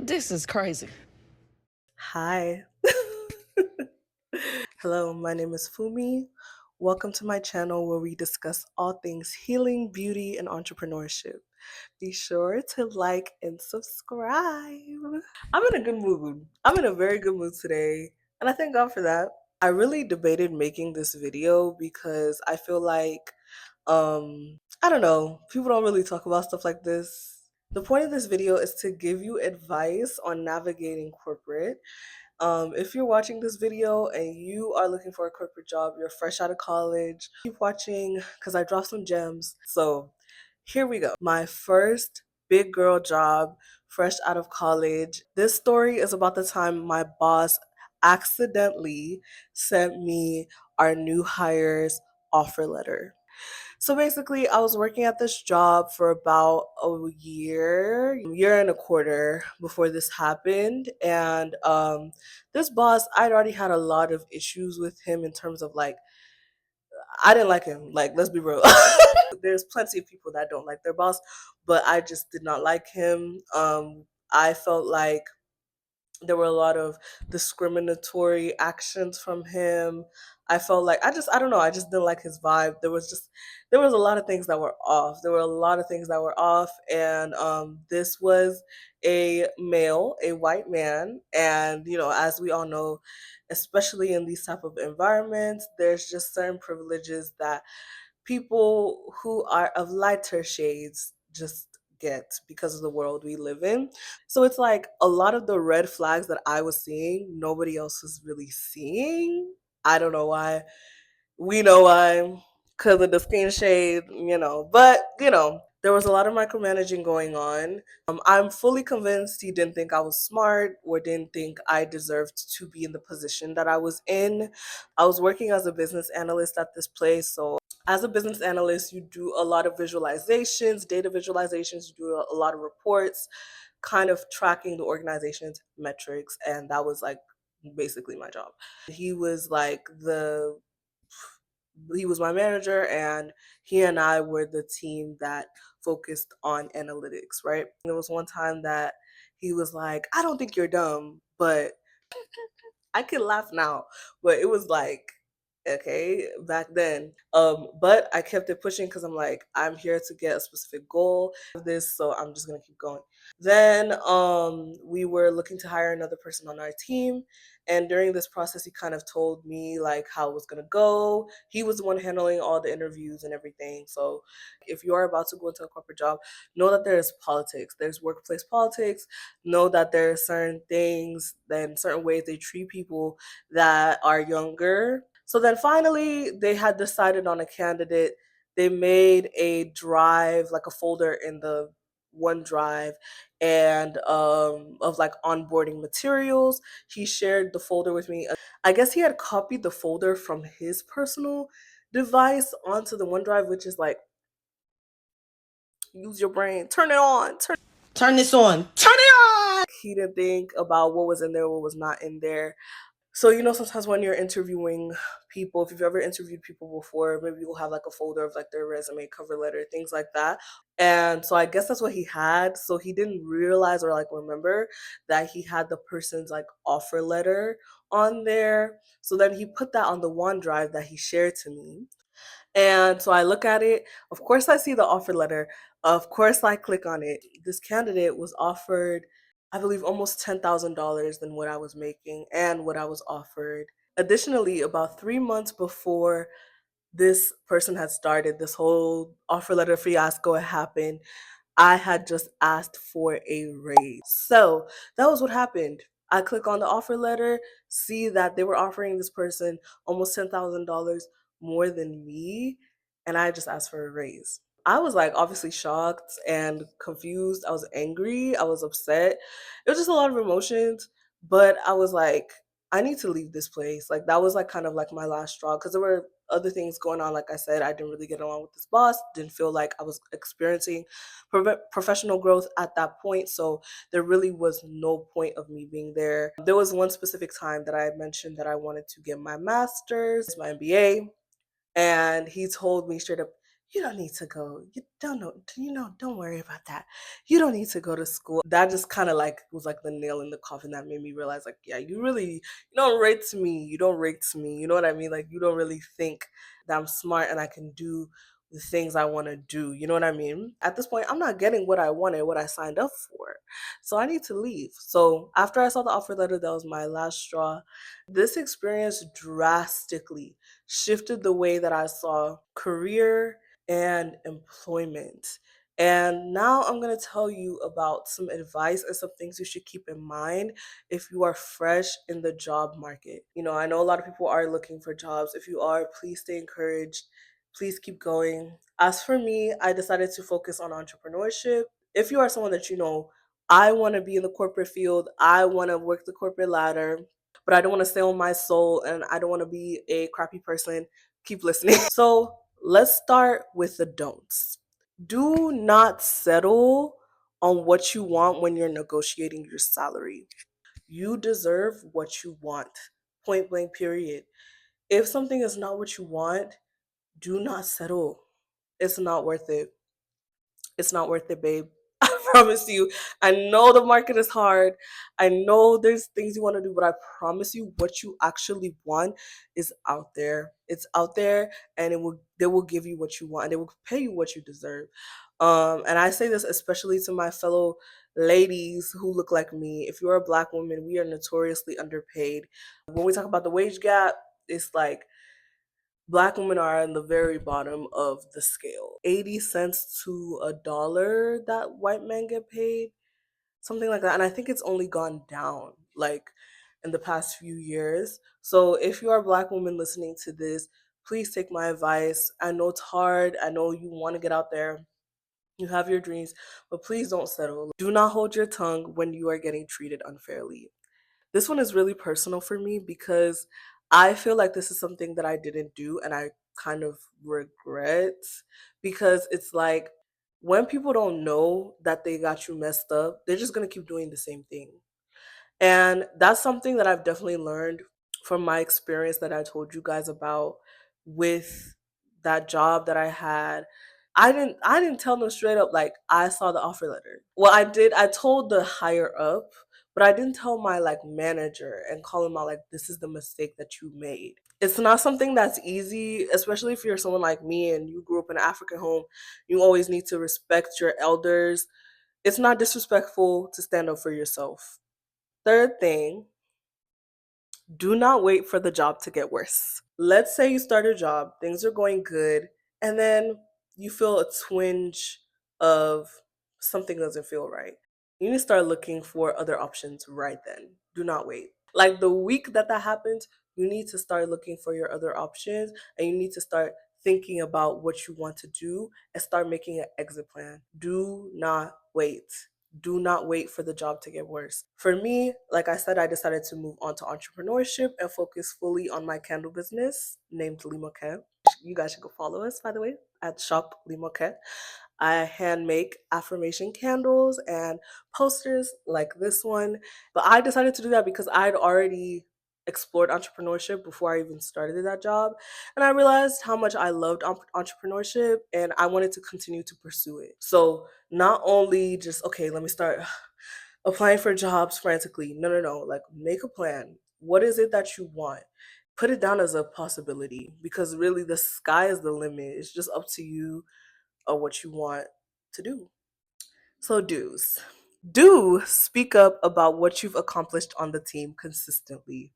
This is crazy. Hi. Hello, my name is Fumi. Welcome to my channel where we discuss all things healing, beauty, and entrepreneurship. Be sure to like and subscribe. I'm in a good mood. I'm in a very good mood today, and I thank God for that. I really debated making this video because I feel like I don't know, people don't really talk about stuff like this. The point of this video is to give you advice on navigating corporate. If you're watching this video and you are looking for a corporate job, you're fresh out of college, keep watching because I dropped some gems. So here we go. My first big girl job, fresh out of college. This story is about the time my boss accidentally sent me our new hires offer letter. So basically, I was working at this job for about a year and a quarter before this happened. And this boss, I'd already had a lot of issues with him in terms of like, I didn't like him. Like, let's be real. There's plenty of people that don't like their boss, but I just did not like him. I felt like there were a lot of discriminatory actions from him. I felt like I don't know, I just didn't like his vibe. There was a lot of things that were off. There were a lot of things that were off, and this was a male, a white man, and as we all know, especially in these type of environments, there's just certain privileges that people who are of lighter shades just get because of the world we live in. So it's like a lot of the red flags that I was seeing, nobody else was really seeing. I don't know why. We know why. Because of the skin shade, but there was a lot of micromanaging going on. I'm fully convinced he didn't think I was smart or didn't think I deserved to be in the position that I was in. I was working as a business analyst at this place, so as a business analyst, you do a lot of visualizations, data visualizations, you do a lot of reports, kind of tracking the organization's metrics. And that was like basically my job. He was like he was my manager, and he and I were the team that focused on analytics, right? There was one time that he was like, I don't think you're dumb, but I can laugh now, but it was like, okay, back then. But I kept it pushing because I'm like, I'm here to get a specific goal of this, so I'm just gonna keep going. Then we were looking to hire another person on our team, and during this process, he kind of told me like how it was gonna go. He was the one handling all the interviews and everything. So if you are about to go into a corporate job, know that there's politics, there's workplace politics. Know that there are certain things and certain ways they treat people that are younger. So then finally, they had decided on a candidate. They made a drive, like a folder in the OneDrive, and of like onboarding materials. He shared the folder with me. I guess he had copied the folder from his personal device onto the OneDrive, which is like, use your brain, turn it on, Turn this on. Turn it on. he didn't think about what was in there, what was not in there. So, sometimes when you're interviewing people, if you've ever interviewed people before, maybe you'll have like a folder of like their resume, cover letter, things like that. And so I guess that's what he had. So he didn't realize or like remember that he had the person's like offer letter on there. So then he put that on the OneDrive that he shared to me. And so I look at it. Of course, I see the offer letter. Of course, I click on it. This candidate was offered, I believe, almost $10,000 than what I was making and what I was offered. Additionally, about 3 months before this person had started, this whole offer letter fiasco had happened, I had just asked for a raise. So that was what happened. I click on the offer letter, see that they were offering this person almost $10,000 more than me, and I just asked for a raise. I was like obviously shocked and confused. I was angry. I was upset. It was just a lot of emotions, but I was like, I need to leave this place. Like that was like kind of like my last straw because there were other things going on. Like I said, I didn't really get along with this boss. Didn't feel like I was experiencing professional growth at that point. So there really was no point of me being there. There was one specific time that I had mentioned that I wanted to get my master's, my MBA, and he told me straight up, you don't need to go. You don't know, don't worry about that. You don't need to go to school. That just kind of like was like the nail in the coffin that made me realize, like, yeah, you don't rate me. You don't rate me. You know what I mean? Like, you don't really think that I'm smart and I can do the things I want to do. You know what I mean? At this point, I'm not getting what I wanted, what I signed up for. So I need to leave. So after I saw the offer letter, that was my last straw. This experience drastically shifted the way that I saw career and employment. And now I'm going to tell you about some advice and some things you should keep in mind if you are fresh in the job market. I know a lot of people are looking for jobs. If you are, please stay encouraged. Please keep going. As for me, I decided to focus on entrepreneurship. If you are someone that I want to be in the corporate field, I want to work the corporate ladder, but I don't want to stay on my soul and I don't want to be a crappy person, keep listening. So let's start with the don'ts. Do not settle on what you want when you're negotiating your salary. You deserve what you want. Point blank, period. If something is not what you want, do not settle. It's not worth it. It's not worth it, babe. I promise you. I know the market is hard. I know there's things you want to do, but I promise you what you actually want is out there. It's out there and they will give you what you want and they will pay you what you deserve. And I say this especially to my fellow ladies who look like me. If you're a Black woman, we are notoriously underpaid. When we talk about the wage gap, it's like Black women are in the very bottom of the scale. 80 cents to a dollar that white men get paid, something like that. And I think it's only gone down like in the past few years. So if you are a Black woman listening to this, please take my advice. I know it's hard. I know you want to get out there. You have your dreams, but please don't settle. Do not hold your tongue when you are getting treated unfairly. This one is really personal for me because I feel like this is something that I didn't do and I kind of regret, because it's like when people don't know that they got you messed up, they're just going to keep doing the same thing. And that's something that I've definitely learned from my experience that I told you guys about with that job that I had. I didn't tell them straight up like I saw the offer letter. Well, I did. I told the higher up, but I didn't tell my like manager and call him out like this is the mistake that you made. It's not something that's easy, especially if you're someone like me and you grew up in an African home. You always need to respect your elders. It's not disrespectful to stand up for yourself. Third thing, do not wait for the job to get worse. Let's say you start a job, things are going good, and then you feel a twinge of something doesn't feel right. You need to start looking for other options right then. Do not wait. Like the week that happens, you need to start looking for your other options and you need to start thinking about what you want to do and start making an exit plan. Do not wait. Do not wait for the job to get worse. For me, like I said, I decided to move on to entrepreneurship and focus fully on my candle business named Limoké. You guys should go follow us, by the way, at Shop Limoké. I hand make affirmation candles and posters like this one. But I decided to do that because I'd already explored entrepreneurship before I even started that job. And I realized how much I loved entrepreneurship and I wanted to continue to pursue it. So not only just, okay, let me start applying for jobs frantically. No, no, no. Like make a plan. What is it that you want? Put it down as a possibility because really the sky is the limit. It's just up to you or what you want to do. So, do's. Do speak up about what you've accomplished on the team consistently.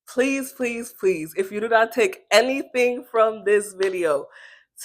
Please, please, please, if you do not take anything from this video,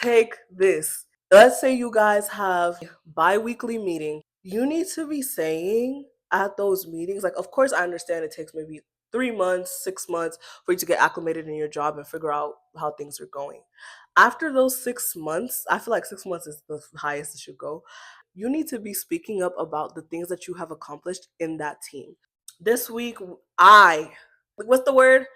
take this. Let's say you guys have bi-weekly meeting. You need to be saying at those meetings, like, of course, I understand it takes maybe 3 months, 6 months for you to get acclimated in your job and figure out how things are going. After those 6 months, I feel like 6 months is the highest it should go. You need to be speaking up about the things that you have accomplished in that team. This week, what's the word?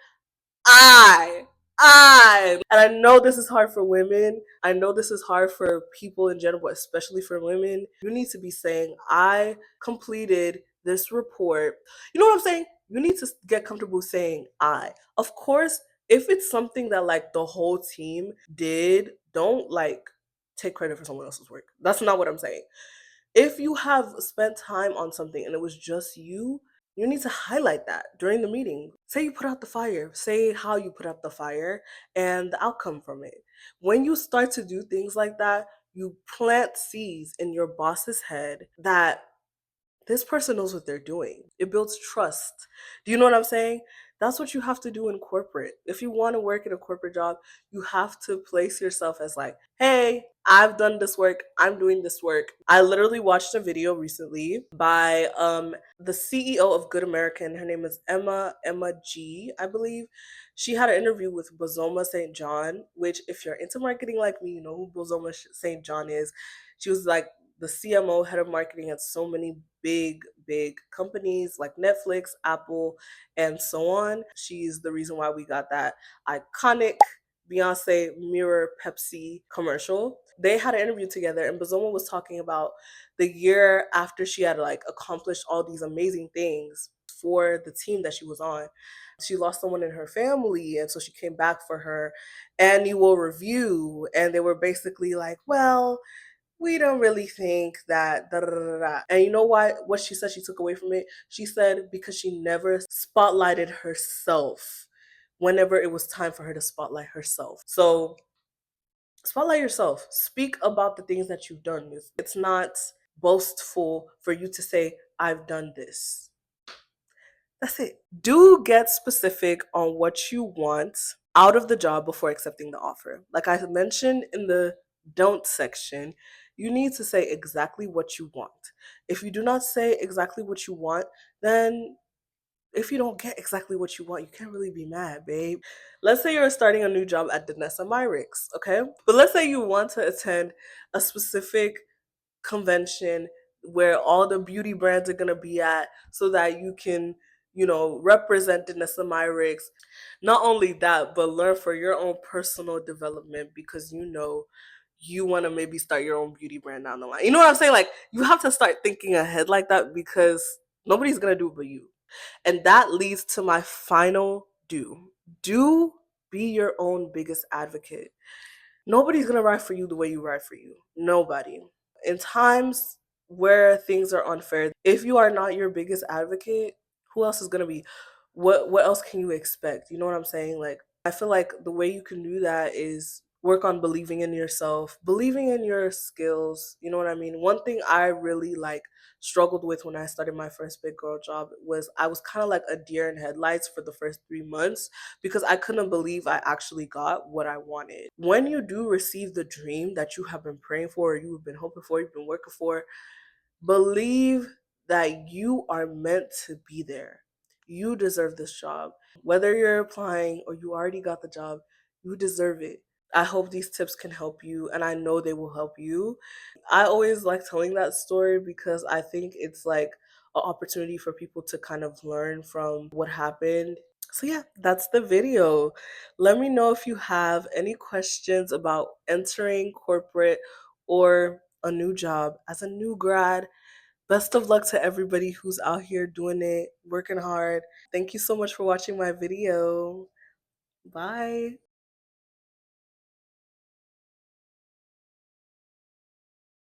I, and I know this is hard for women. I know this is hard for people in general, but especially for women. You need to be saying, I completed this report. You know what I'm saying? You need to get comfortable saying I. Of course, if it's something that like the whole team did, don't like take credit for someone else's work. That's not what I'm saying. If you have spent time on something and it was just you need to highlight that during the meeting. Say you put out the fire, say how you put out the fire and the outcome from it. When you start to do things like that, you plant seeds in your boss's head that this person knows what they're doing. It builds trust. Do you know what I'm saying? That's what you have to do in corporate. If you want to work in a corporate job, you have to place yourself as like, hey, I've done this work. I'm doing this work. I literally watched a video recently by the CEO of Good American. Her name is Emma G, I believe. She had an interview with Bozoma St. John, which if you're into marketing like me, you know who Bozoma St. John is. She was like the CMO, head of marketing at so many big companies like Netflix, Apple, and so on. She's the reason why we got that iconic Beyonce Mirror Pepsi commercial. They had an interview together, and Bazoma was talking about the year after she had like accomplished all these amazing things for the team that she was on. She lost someone in her family, and so she came back for her annual review, and they were basically like, well, we don't really think that da, da, da, da. And you know what she said she took away from it? She said because she never spotlighted herself whenever it was time for her to spotlight herself. So spotlight yourself. Speak about the things that you've done. It's not boastful for you to say, I've done this. That's it. Do get specific on what you want out of the job before accepting the offer. Like I mentioned in the don't section, you need to say exactly what you want. If you do not say exactly what you want, then if you don't get exactly what you want, you can't really be mad, babe. Let's say you're starting a new job at Danessa Myricks, okay? But let's say you want to attend a specific convention where all the beauty brands are gonna be at so that you can, represent Danessa Myricks. Not only that, but learn for your own personal development because you want to maybe start your own beauty brand down the line. You know what I'm saying? Like you have to start thinking ahead like that because nobody's gonna do it but you. And that leads to my final do. Do be your own biggest advocate. Nobody's gonna ride for you the way you ride for you. Nobody. In times where things are unfair, if you are not your biggest advocate, who else is gonna be? What else can you expect? You know what I'm saying? Like I feel like the way you can do that is work on believing in yourself, believing in your skills. You know what I mean? One thing I really struggled with when I started my first big girl job was I was kind of like a deer in headlights for the first 3 months because I couldn't believe I actually got what I wanted. When you do receive the dream that you have been praying for, or you have been hoping for, you've been working for, believe that you are meant to be there. You deserve this job. Whether you're applying or you already got the job, you deserve it. I hope these tips can help you, and I know they will help you. I always like telling that story because I think it's like an opportunity for people to kind of learn from what happened. So, yeah, that's the video. Let me know if you have any questions about entering corporate or a new job as a new grad. Best of luck to everybody who's out here doing it, working hard. Thank you so much for watching my video. Bye.